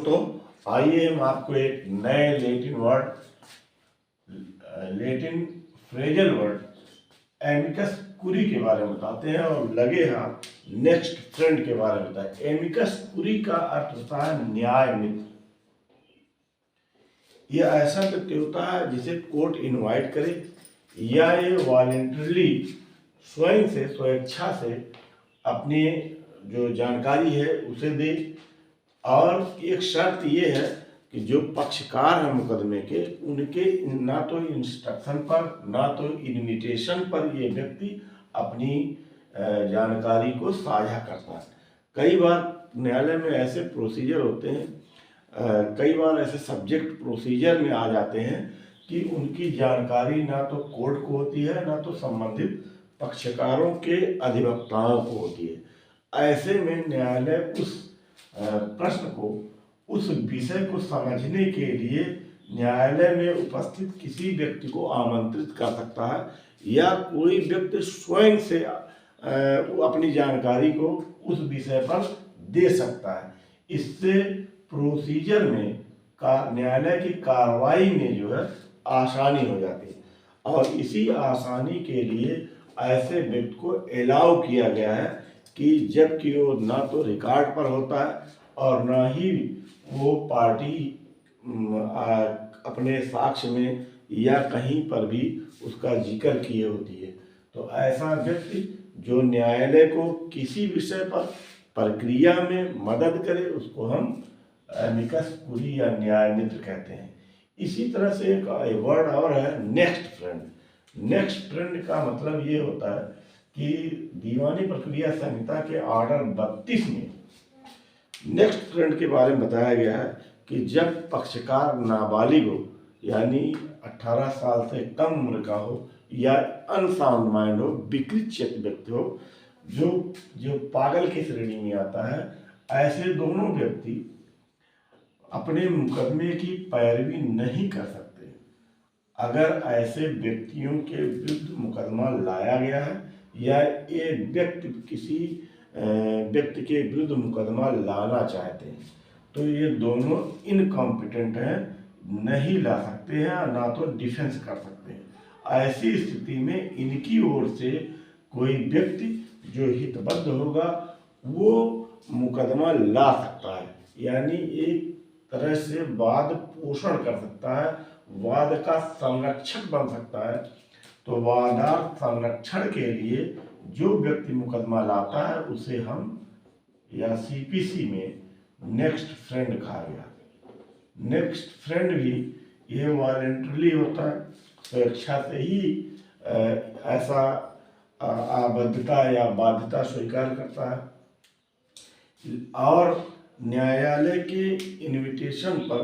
दोस्तों, आइए हम आपको एक नए लैटिन फ्रेजल वर्ड एमिकस कुरी के बारे में बताते हैं और लगे हाथ नेक्स्ट फ्रेंड के बारे में बताएं। एमिकस कुरी का अर्थ होता है न्याय मित्र। यह ऐसा व्यक्ति होता है जिसे कोर्ट इनवाइट करे या ये वॉलेंटरली स्वयं से स्वेच्छा से अपनी जो जानकारी है उसे दे। और एक शर्त ये है कि जो पक्षकार हैं मुकदमे के, उनके ना तो इंस्ट्रक्शन पर ना तो इन्विटेशन पर ये व्यक्ति अपनी जानकारी को साझा करता है। कई बार न्यायालय में ऐसे प्रोसीजर होते हैं, कई बार ऐसे सब्जेक्ट प्रोसीजर में आ जाते हैं कि उनकी जानकारी ना तो कोर्ट को होती है ना तो संबंधित पक्षकारों के अधिवक्ताओं को होती है। ऐसे में न्यायालय उस प्रश्न को, उस विषय को समझने के लिए न्यायालय में उपस्थित किसी व्यक्ति को आमंत्रित कर सकता है या कोई व्यक्ति स्वयं से अपनी जानकारी को उस विषय पर दे सकता है। इससे प्रोसीजर में न्यायालय की कार्रवाई में जो है आसानी हो जाती है। और इसी आसानी के लिए ऐसे व्यक्ति को अलाउ किया गया है कि जबकि वो ना तो रिकॉर्ड पर होता है और ना ही वो पार्टी अपने साक्ष्य में या कहीं पर भी उसका जिक्र किए होती है। तो ऐसा व्यक्ति जो न्यायालय को किसी विषय पर प्रक्रिया में मदद करे उसको हम एमिकस कुरी या न्याय मित्र कहते हैं। इसी तरह से एक वर्ड और है नेक्स्ट फ्रेंड। नेक्स्ट फ्रेंड का मतलब ये होता है कि दीवानी प्रक्रिया संहिता के ऑर्डर 32 में नेक्स्ट फ्रेंड के बारे में बताया गया है कि जब पक्षकार नाबालिग हो यानी 18 साल से कम उम्र का हो या अनसाउंड माइंड हो, विकृत चेत व्यक्ति हो, जो पागल की श्रेणी में आता है, ऐसे दोनों व्यक्ति अपने मुकदमे की पैरवी नहीं कर सकते। अगर ऐसे व्यक्तियों के विरुद्ध मुकदमा लाया गया है या ये व्यक्ति किसी व्यक्ति के विरुद्ध मुकदमा लाना चाहते हैं तो ये दोनों इनकॉम्पिटेंट हैं, नहीं ला सकते हैं ना तो डिफेंस कर सकते हैं। ऐसी स्थिति में इनकी ओर से कोई व्यक्ति जो हितबद्ध होगा वो मुकदमा ला सकता है, यानी एक तरह से वाद पोषण कर सकता है, वाद का संरक्षक बन सकता है। तो वादार्थ संरक्षण के लिए जो व्यक्ति मुकदमा लाता है उसे हम या सीपीसी में नेक्स्ट फ्रेंड कहा गया। नेक्स्ट फ्रेंड भी ये वॉलेंटरली होता है, स्वेच्छा से ही ऐसा आबद्धता या बाध्यता स्वीकार करता है और न्यायालय के इनविटेशन पर,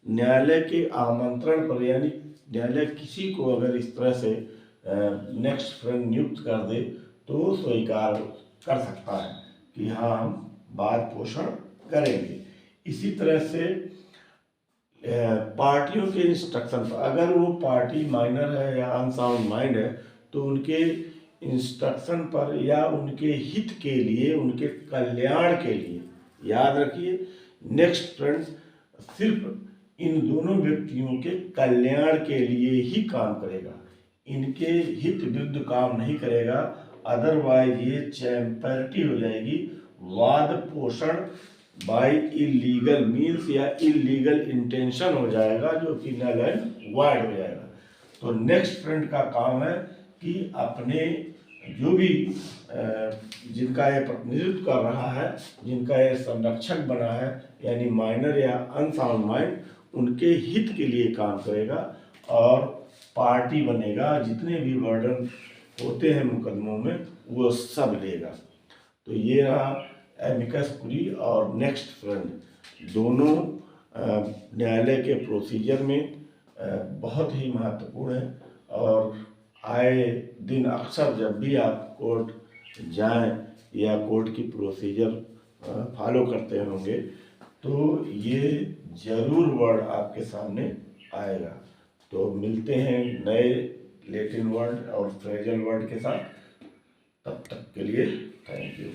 न्यायालय के आमंत्रण पर, यानी न्यायालय किसी को अगर इस तरह से नेक्स्ट फ्रेंड नियुक्त कर दे तो स्वीकार कर सकता है कि हाँ हम वाद पोषण करेंगे। इसी तरह से पार्टियों के इंस्ट्रक्शन पर, अगर वो पार्टी माइनर है या अनसाउंड माइंड है तो उनके इंस्ट्रक्शन पर या उनके हित के लिए, उनके कल्याण के लिए, याद रखिए नेक्स्ट फ्रेंड सिर्फ इन दोनों व्यक्तियों के कल्याण के लिए ही काम करेगा, इनके हित विरुद्ध काम नहीं करेगा। अदरवाइज ये चैम्पर्टी हो जाएगी, वाद पोषण बाय इलीगल मीन्स या इलीगल इंटेंशन हो जाएगा जो कि नल एंड वॉइड हो जाएगा। तो नेक्स्ट फ्रेंड का काम है कि अपने जो भी जिनका ये प्रतिनिधित्व कर रहा है, जिनका ये संरक्षक बना है, यानी माइनर या अनसाउंड माइंड, उनके हित के लिए काम करेगा और पार्टी बनेगा। जितने भी वर्डन होते हैं मुकदमों में वो सब लेगा। तो ये रहा एमिकस कुरी और नेक्स्ट फ्रेंड, दोनों न्यायालय के प्रोसीजर में बहुत ही महत्वपूर्ण है और आए दिन अक्सर जब भी आप कोर्ट जाएं या कोर्ट की प्रोसीजर फॉलो करते होंगे तो ये जरूर वर्ड आपके सामने आएगा। तो मिलते हैं नए लैटिन वर्ड और फ्रेजल वर्ड के साथ, तब तक के लिए थैंक यू।